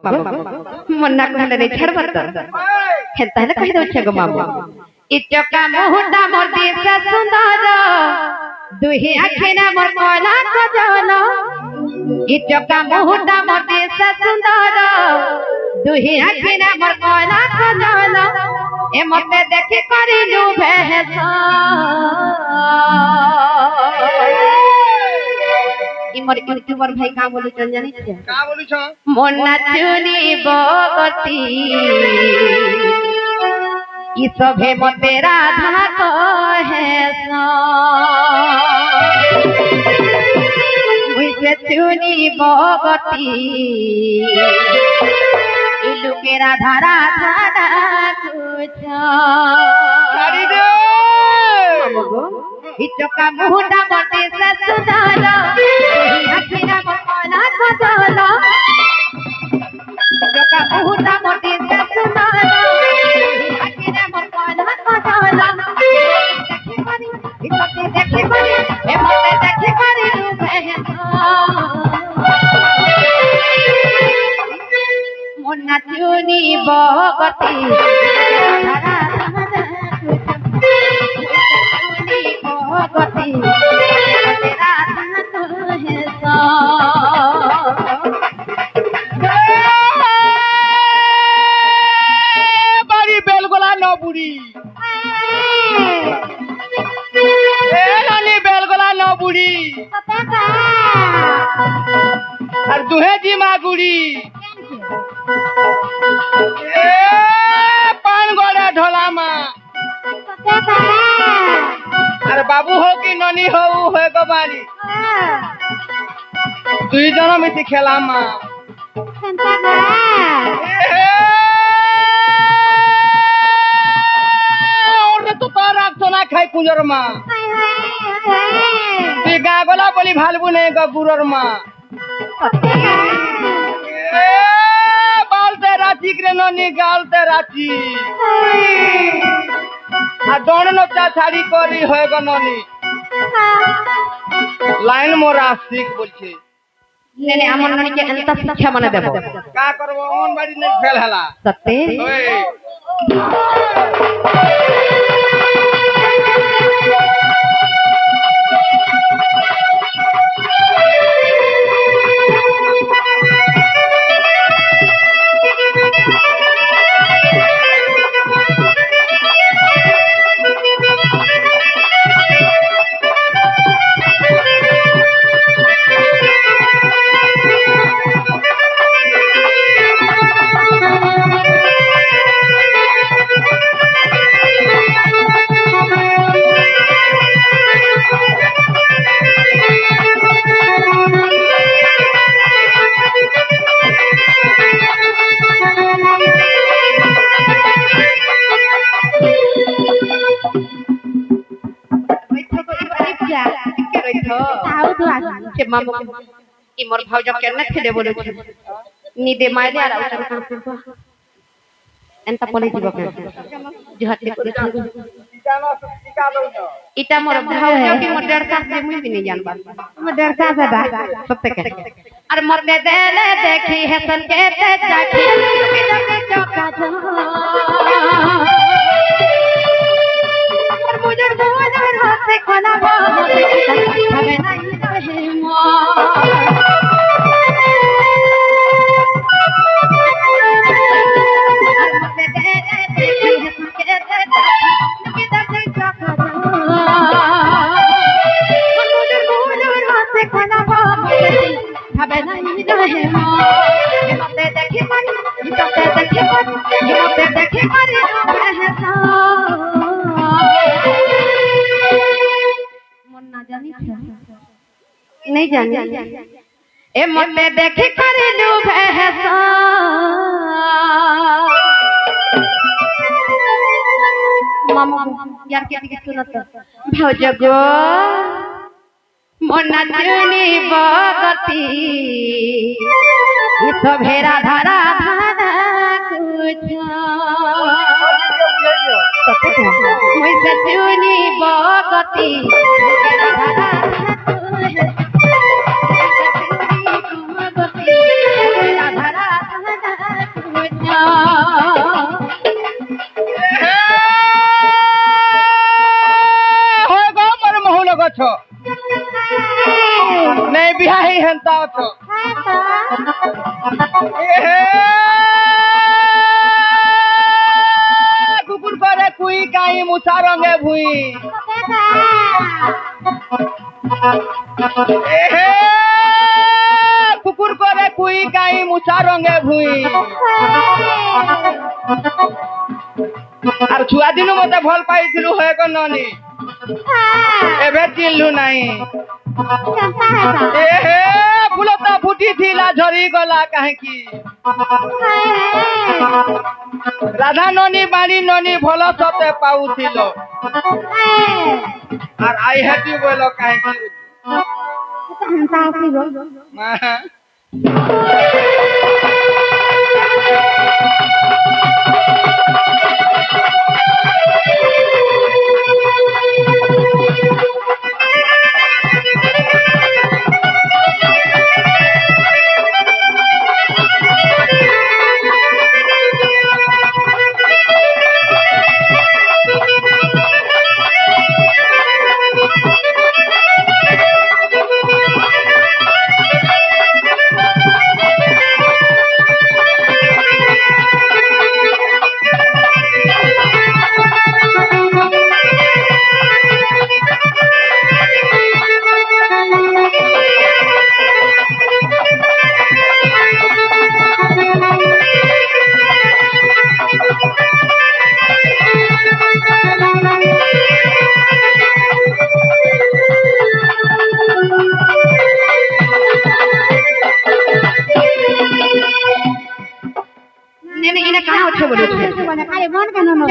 मन्ना कहले रे छड़बत हेता है कहि दो छे गो मामू इचका मुहटा मोर दिस सुंदर दुही आखिना मोर कोला कजल इचका मुहटा मोर दिस सुंदर दुही आखिना मोर कोला कजल ए मते देखि करिलु भेसा इमर यूट्यूबर भाई का बोलु चल जानी छे का बोलु छ मोना चुनी बगती ई सभे मते राधा कहे मुझे चुनी बगती ई लुके राधा राधा कुछ सारी दे इचका मुहटा मोटे से सुंदर आखिरा मोला कजल इचका मुहटा मोटे से सुंदर आखिरा मोला कजल देखि करी ए मते देखि करी मोना चुनी बगती गति तेरा धन है सा बारी बेलगोला न बुड़ी ए रानी बेलगोला न बुड़ी और दुहे जी मा गुड़ी ए पान गोड़े ढोला मा अरे बाबू हो कि ननी हो है गबारी दुई जन मिसी खेला मा और तो तारा तो ना खाई कुंजर मा तू गागला बोली भालबू नहीं गबुरर मा बाल ते राची करे ननी गाल ते राची आ दोन नचा ছাড়ি করি হয় গো ননি লাইন মোরা শিখ বলছে ने ने हमन ननी के अंत शिक्षा मने देबो का करबो ओन बाड़ी ने फेल हला सत्ते ओए मामू ई मोर भाउज केने खेले बोले छ निदे माइले आरा उचन का एंता पले जीव के जहते करे छ जानो सिका दो न इटा मोर भाव है कि मोर डर का से मुई भी नहीं जानबा मोर डर का से बा सत्य के अरे मोर दे देले देखी है सन के ते चाची के चौका जो मोर मुझे बोल हाथ से खाना बा हमें नहीं रहे नहीं जानी ए मते देखे करे लू भैसा मामा यार के सुनत भौज गो मोना चुनी बगती ई तो भेरा धरा धारा कुछ मुझे चुनी बगती भेरा धरा धरा हो गो मोर महुल गछ नहीं बिहाई हेंता अछ कुकुर करे कुई काई मुसा रंगे भुई कुकुर करे कुई काई मुसा रंगे भुई আর ছুয়া দিনু মতে ভাল পাইছিলু হয়ে গো ননি এবে চিনলু নাই এ হে ফুলতা ফুটি থিলা ঝরি গলা কাহেকি রাধা ননি বাড়ি ননি ভাল সতে পাউছিল আর আই হেটি বইল কাহেকি মা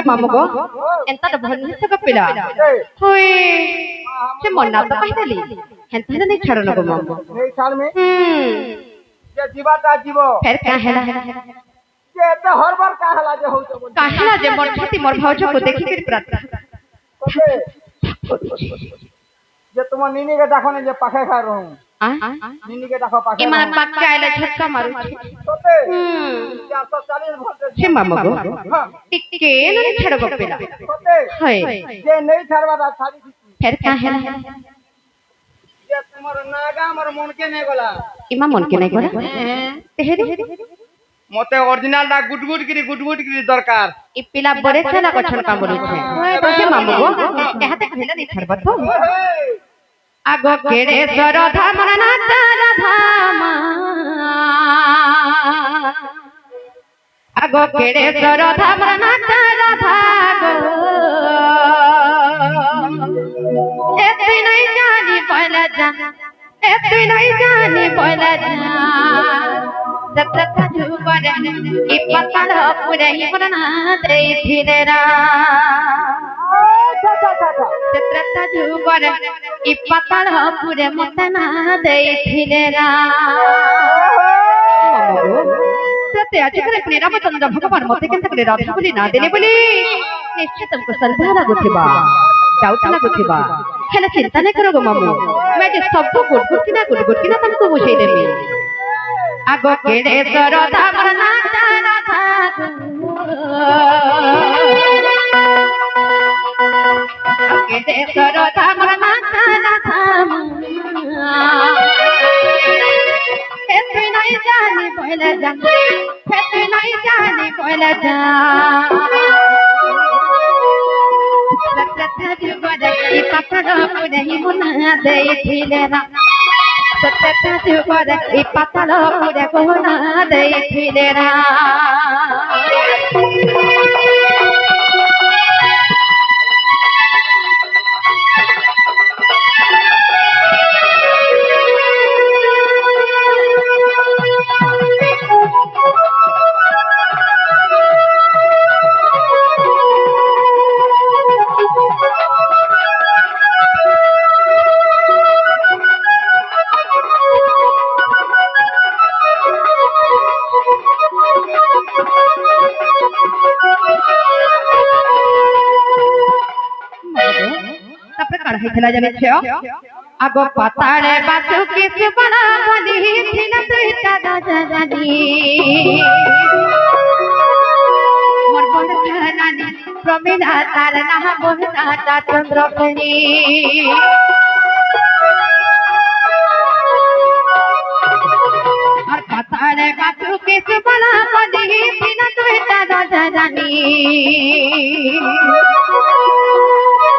মামুগো এন্তা ভন্নিস কপিলা হই সে মন্না তো কইতালি হেন্তা নাই ছাড়ো না গো মামু नहीं साल में जे जीवाता जीव ফের কাহেলা जे एते हर बार काहला जे हो तो কাহেলা যে মোর ছতি মোর ভাউজ को देखि कर प्रार्थना जे तुम नीनी के देखो ने जे पाखे खा रहूं आ नीनी के देखो पाखे ए मार पक्का आइला झटका मारू तोते 440 वोल्ट সে মামুগো हां টিকে নাই ছাড়ো কপিলা तोते হই जे नहीं छाड़वा दा छाड़ी ফের কাহেলা जे तुमर नागा हमर मन के नहीं गला ইমা মন কে নাই করা তেহেরি মতে অরিজিনাল দা গুড গিরি দরকার ই পিলা বড়ে ছালা গছন কাম বলছে তো সে মামুগো এহাতে খেলা নাই ছাড়বা তো আগো কেড়ে সরধা মন না ধাম আগো কেড়ে সরধা মন না ধাগো এ তুই নাই জানি পয়লা যা এ তুই নাই জানি পয়লা যা সত্তা ঝুপরে ই পাতাল পুরে ই বনা দেই থিলে রা সত্তা ঝুপরে ই পাতাল পুরে মতে না দেই থিলে রা सत्य आज करे अपने रामचंद्र भगवान मते केंता करे राधा बोली ना देले बोली निश्चय तुमको संदेह लागुथिबा डाउट लागुथिबा हेले चिंता नहीं करो गो मामू मैं जे सब गुड किना तुमको बुझाई देबी आगो केड़े सरधा मरना राधा केड़े सरधा मरना राधा তুই নাই জানি পয়লা যা তুই নাই জানি পয়লা যা সত্য যুগরে ই পাতড় পুরে হি মুনা দেই থিলে রা সত্য যুগরে ই পাতড় পুরে কোনা দেই থিলে রা খেলা জানিছ আগো পাতাড়ে বাসু কিস বড়া বলি ছিল তুই দাদা জানি प्रमिला तार नाहा मोहनाटा चंद्रफणी और पताड़े बातु के सुबला बनी बिना तुटा राजा रानी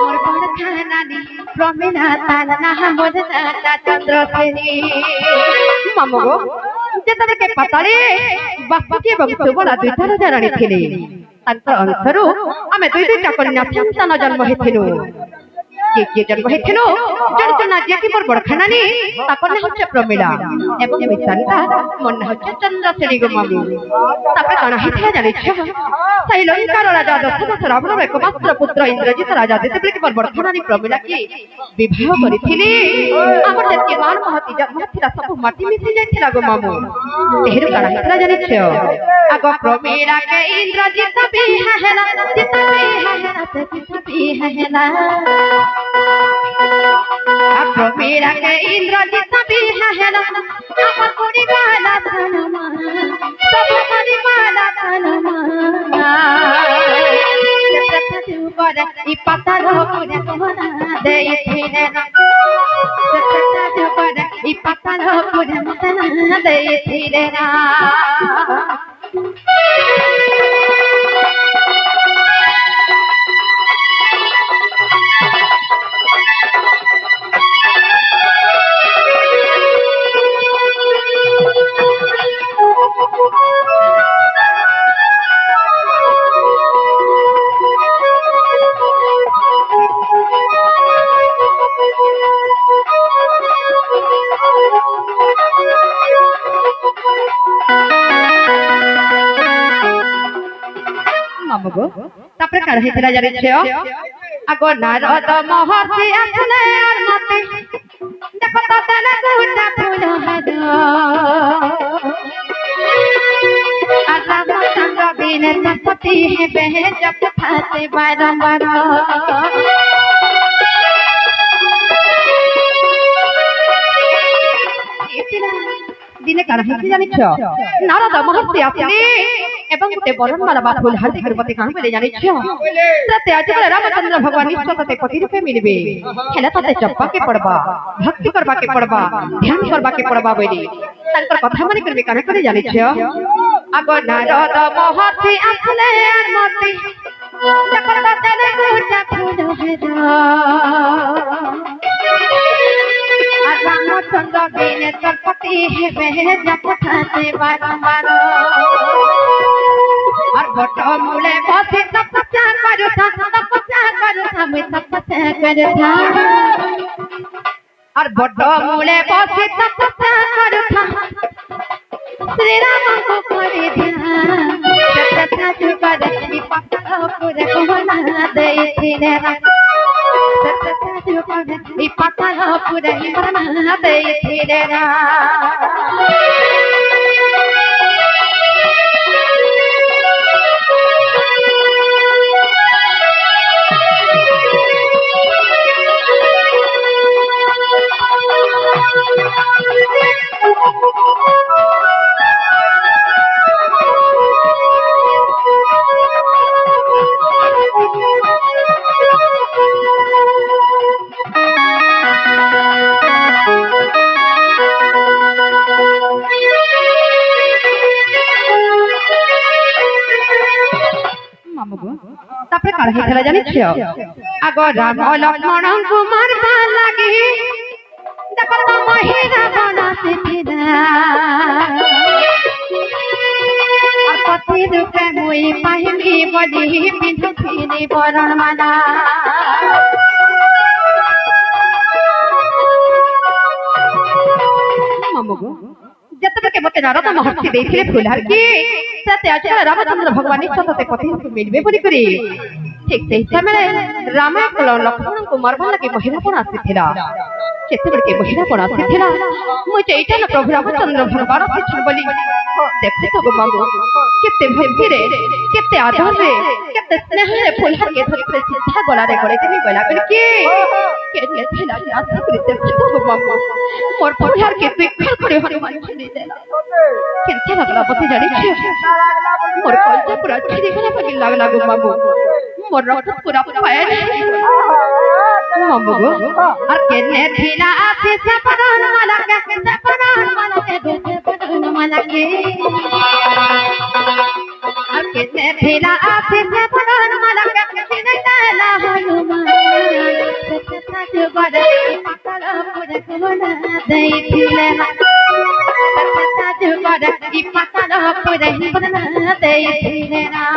और बड़ खानानी प्रमिला तार नाहा मोहनाटा चंद्रफणी मामगो जेतबे के पताड़े बापके बगसु बड़ा दुटा राजा रानी थिले तांकर अंतरु आमे दुई दुईटा कन्या सन्तान जन्म हेथिनु के जन्म हेथिनु जन जे कि मोर बड़खानानी ताकर नाम हচ্ছে प्रमिला एवं मितांता मोर नाम हচ্ছে चंद्रसेनी गो मामू तापर कणा हेथिया जानिछ सही लंकार राजा दशरथ रावणर एकमात्र पुत्र इंद्रजित राजा जेतेबेले कि मोर बड़खानानी प्रमिला की विवाह करिथिली हमर जति मान महती जन्मथिला सब माटी मिसि जाइथिला गो मामू एहरु कणा हेथिला जानिछ आगो प्रमिला के इंद्रजित बिहा हेला जित बिहा हेला जित बिहा हेला प्रमिला के इंद्रजित बिहा हेला हमर परिवाला धनमा सब परिवाला धनमा सत्य ऊपर ई पत्थर पुरे कोना देइथिले ना सत्य ऊपर ई पत्थर पुरे मतना देइथिले ना मामगो तापरे काढ हेतला जानि छ आगो नारद महर्षि आसने और मते देखो तो तने गुटा फूल हद आराम संग बिन सपति है बहे जब फाते बारंबार दिने काढ हेतला जानि छ नारद महर्षि आसने एवं गोटे बरनमाला बा फूल हल्दी गणपति कहां बेले जानि छ सत्य आज रामचंद्र भगवान निश्चय पति रूपे मिलबे हेला तते चप्पा के पड़बा भक्ति करबा के पड़बा ध्यान करबा के पड़बा बेली तांकर कथा माने करबे काहे करे जानि छ आगो नारद महर्षि आसले आर मते जकर तने गुटा फूल हेदा रामचंद्र बिन सरपति हेबे जप थाते बारंबार और बट मूले बसे तपस्या करुथा मैं तपस्या करुथा और बट मूले बसे तपस्या करुथा श्री राम को करे ध्यान तथा जुगर की पत्ता पूरे कोना देइथिले ना तथा जुगर की पत्ता पूरे कोना देइथिले ना तापरे काढ हेतला जानि छ आगो राम लक्ष्मण कुमार बा लागि देखो तो महिरा बना से फिरा और पति दुखे मुई पाहिनी बजी पिंटू फिनी बरणमाला ममगो जतबे के मते नारद महर्षि देथिले फुलहार की सत्य आज रामचंद्र भगवान निश्चय पति मिलबे बोली करी ठीक से समय राम लक्ष्मण को मारबा लगे महिला पण आसीथिला केते के महिला पण आसीथिला मु चैता न प्रभु रामचंद्र भगवान से बोली देखो तो गो मामू केते भक्ति रे केते आदर रे केते स्नेह रे फुलहार के धरि से सीधा गला रे गड़े देनी गला बोली के थिला आसी करे देखो तो गो मामू मोर फुलहार के तू खर करे हनुमान छुनी देला केते लगला पति जानि छी मोर कलजा पूरा छिड़ी गला पगे लागला गो मामू मोर रक्त पूरा फैल मम्मू और केने थिला आसे सपरान माला के और केने थिला आसे सपरान माला के किने ताला हनुमान सच बड़ पातल पूरे कोना दई थिले सच बड़ ई पातल पूरे कोना दई थिले ना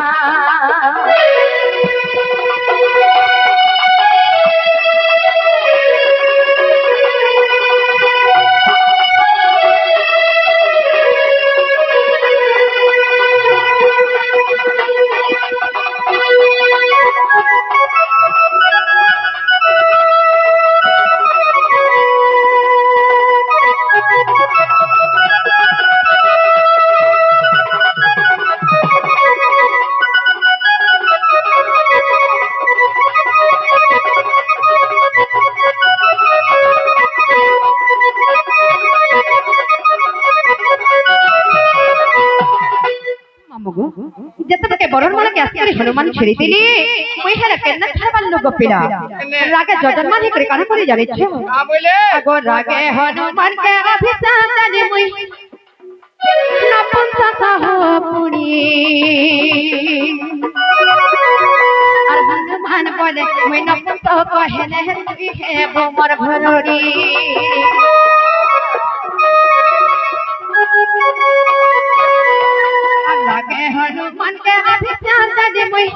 जतके बरन माला के आस्ते हनुमान छिड़ी दिली ओई हेला केन्ना छाबाल लोग पिला रागे जजन्मा हि करे काना करे जानि छ हां बोले अगो रागे हनुमान के अभिशाप दे मुई नपुंसा हो पुनी और हनुमान बोले मुई नपुंसा कहले तुई हे मोर घरड़ी लागे हनुमान के अभिशाप दे मुई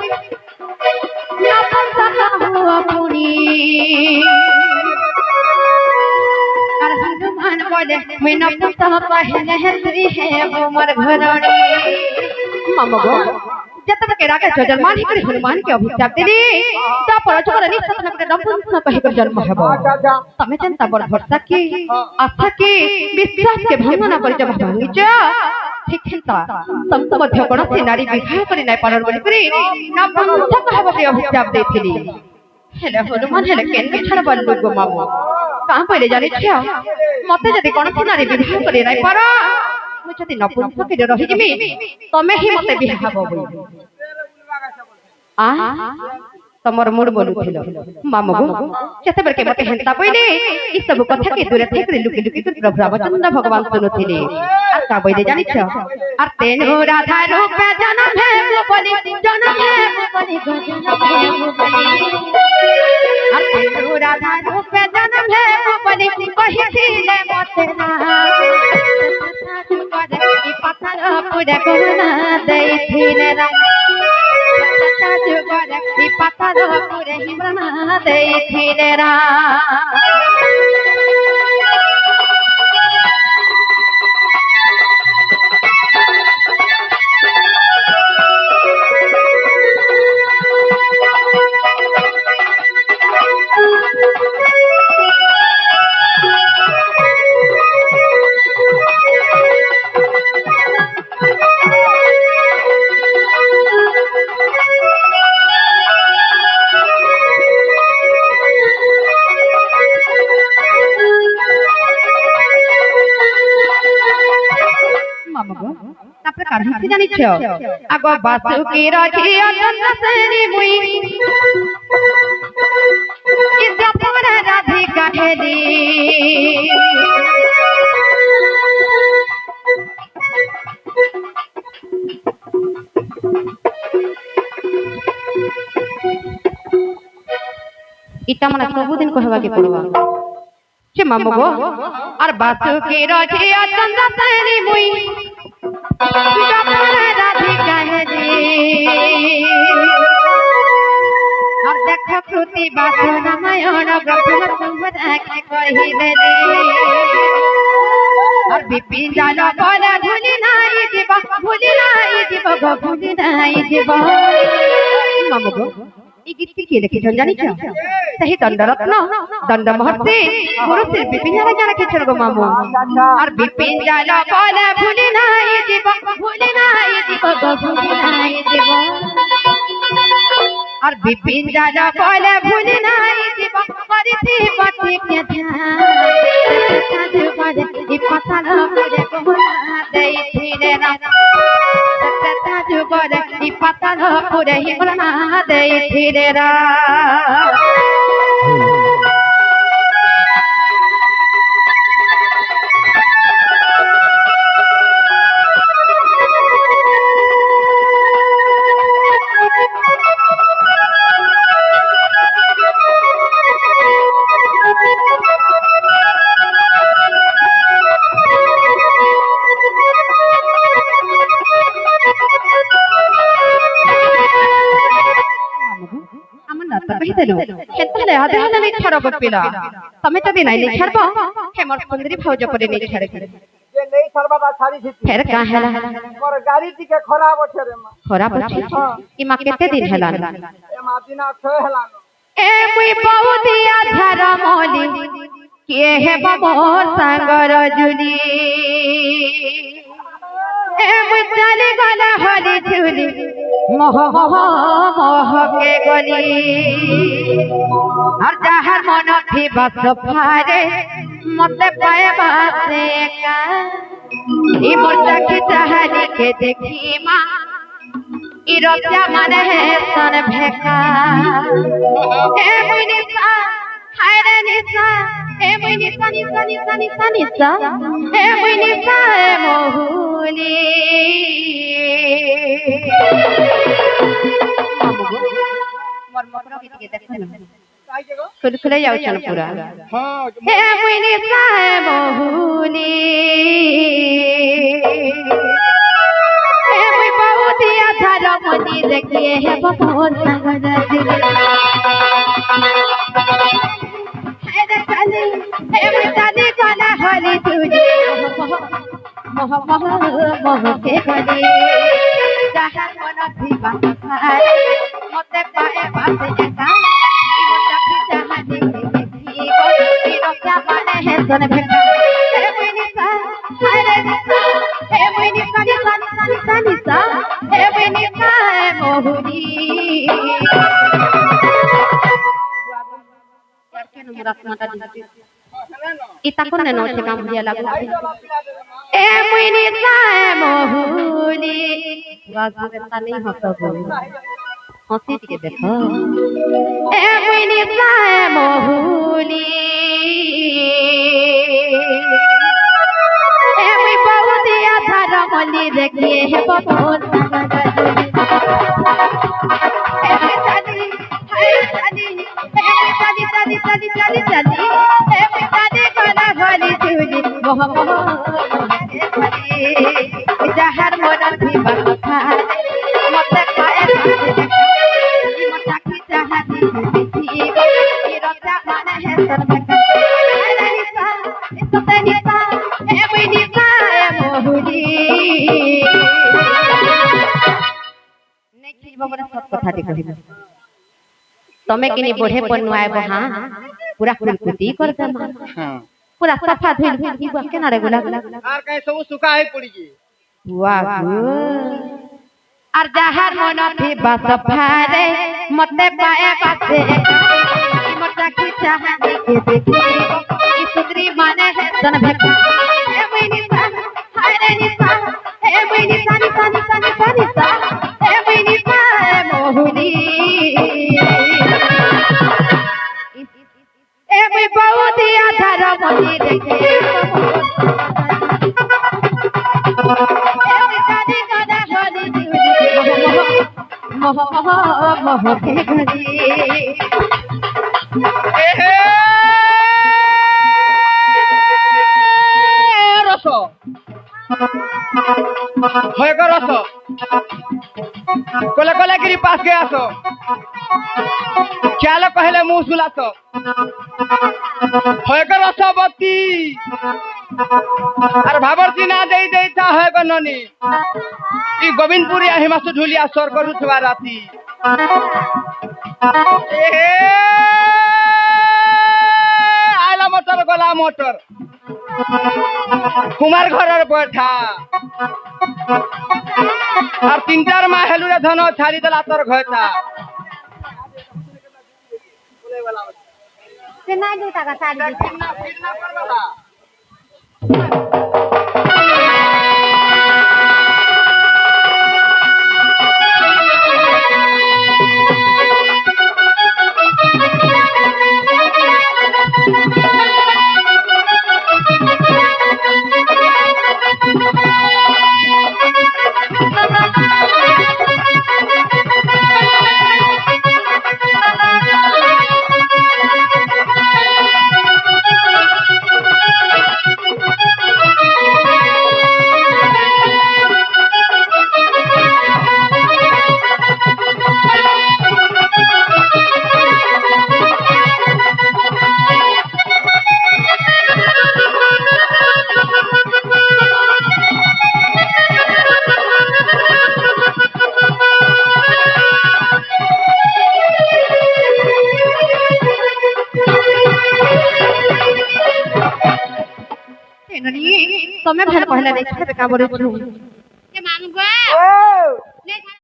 नपुंसा हो पुनी और हनुमान बोले मुई नपुंसा कहले तुई हे मोर घरड़ी मम्मा गो जतब के रागे जजमान करे हनुमान के अभिशाप देली ता पर जोर नि सतना के नपुंसा कहि कर जन्म हेबो तमे चिंता बर भरसा की आस्था की विश्वास के भंग न करि जब भांगी छ ठीक है समस्त मध्य कोन से नारी विवाह करि नै पारर बोली करी नपुंसा कहबो के अभिशाप देथिली हेले हनुमान हेले केन छड़ बल्लु गो मामू का पहिले जानि छ मते जदी कोन से नारी विवाह करि नै पार मु जदी नपुंसा के रहि जिमी तमे ही मते विवाह बोली आ तमर मूड बोलुथिलो मामू जते बेर के मते हेंता पहिले ई सब कथा के दूरे थेकरे लुकी लुकी कर प्रभु रामचंद्र भगवान सुनुथिले आ का बोले जानि छ आ तेनु राधा रूप जन्म है वो बोली जन्म है वो बोली जन्म है वो बोली आ तेनु राधा रूप जन्म है वो बोली कहिथिले मते ना ई पत्थर पूरे कोना देई थिले रा ई पत्थर पूरे ही बना देई थिले रा काढी जानि छ आगो बासु की रखी चंद्र सेनी मुई कि जपर राधिका हेली इटा मना सब दिन कहवा के पड़वा छे मामू गो और बासु की रखी चंद्र सेनी मुई राधिका और देख कृति बात रामायण ग्रंथ संवरा के कहि देली और विपिन जाल बोले भूली नाई जीव गो भूली नाई जीव मामू गो ई गीत के लिखे जानि छ सही दंडरत्न दंड महर्षि गुरु श्री विपिन राजा के छरगो मामू और विपिन जाल बोले भूली नाई जीव गो भूली नाई जीव और विपिन राजा बोले भूली नाई जीव करथि पति के ध्यान साधु बड़ ई पताल पूरे कोना देई थिले रा साधु जुगर ई पाताल पुरे ही बोलना दे धीरे रा हेतले आदे हले नहीं छाड़ो पिला तमे जदी नहीं छाड़बो हेमर सुंदरी भौज परे नहीं छाड़े जे नहीं छाड़बा छाड़ी छी फेर का हैला मोर गाड़ी टिके खराब होछे रे मां खराब अछि ई मां केते दिन हैला ए मां दिना छ हैला ए मुई बहुतिया धरमली के हेबा मोर संगर जुली ए मुई चली गला हली झुली मोह मोह मोह के गली और जहर मन थी बस फारे मते पाए बासे का ई मोर चखी चाहनी के देखी मां ई रोजा माने है सन भेका ए मुई निसा हाय रे निसा ए मुई निसा निसा निसा निसा निसा ए मुई निसा ए मोहुली मोर मकरा गीत के देखन खुलखुले जाउ छन पूरा हां ए मुई निसा ए मोहुली ए मुई बहुतिया धरमनी देखिए है बहुत संगद है चली ए मुई चली गला हली तुझे मोह मोह मोह के गली जहाँ मन थी बात मते पाए बात एका ई मोटा की जहाँ देखी ई रोजा माने है सन भेका ए मुई निसा हाय रे निसा ए मुई निसा निसा निसा निसा निसा ए मुई निसा ए मोहुरी यार के नंबर आत्माटा दी इता कोन न से काम दिया लागू ए मुई निसा ए मोहुली बाबू बेटा नहीं हंसो हंसी के देखो ए मुई निसा ए मोहुली ए मुई बहुतिया धरमली देखिए है बहुत चली हाय चली चली चली चली चली ए मुई चली गला भली झुली मोह मोह जहर मोर थी बखा मते पाए मोटा की चाहती थी ई रोजा माने है सन भेका ए निसा इतते निसा ए मुई निसा ए मोहुली नहीं खिलबो बड़ा सब कथा दे कहिबो तमे किनी बढ़े पर नुआए बहा पूरा कुलकुती कर दमा हां पूरा सफा धुल धुल की बके ना रे गुला आर कहीं सब सुखा है पड़ी जी वाह और जहर मन थी बस फारे मते पाए बासे मोटा की चाहनी के देखी ई सुंदरी माने है सन भेका ए मुई निसा हाय रे निसा ए मुई निसा निसा निसा निसा निसा ए मुई निसा ए मोहुली ए मुई बहुतिया धरमनी देखे मोह मोह मोह के गली एहे रस होय गो रस कोले कोले गिरी पास गया सो चालो कहले मुंह सुला तो होय गो रस बत्ती अरे भाबरती ना देई देता है गो ननी ई गोविंदपुरी हिमासु ढुलिया सर करू थवा राती एहे आला मोटर गोला मोटर कुमार घर बैठा और 3-4 माह हेलु रे धन छाड़ी दला तोर घटा से ना दूता का साड़ी फिरना पड़वाला समय भल कहला नहीं छे का बोले छु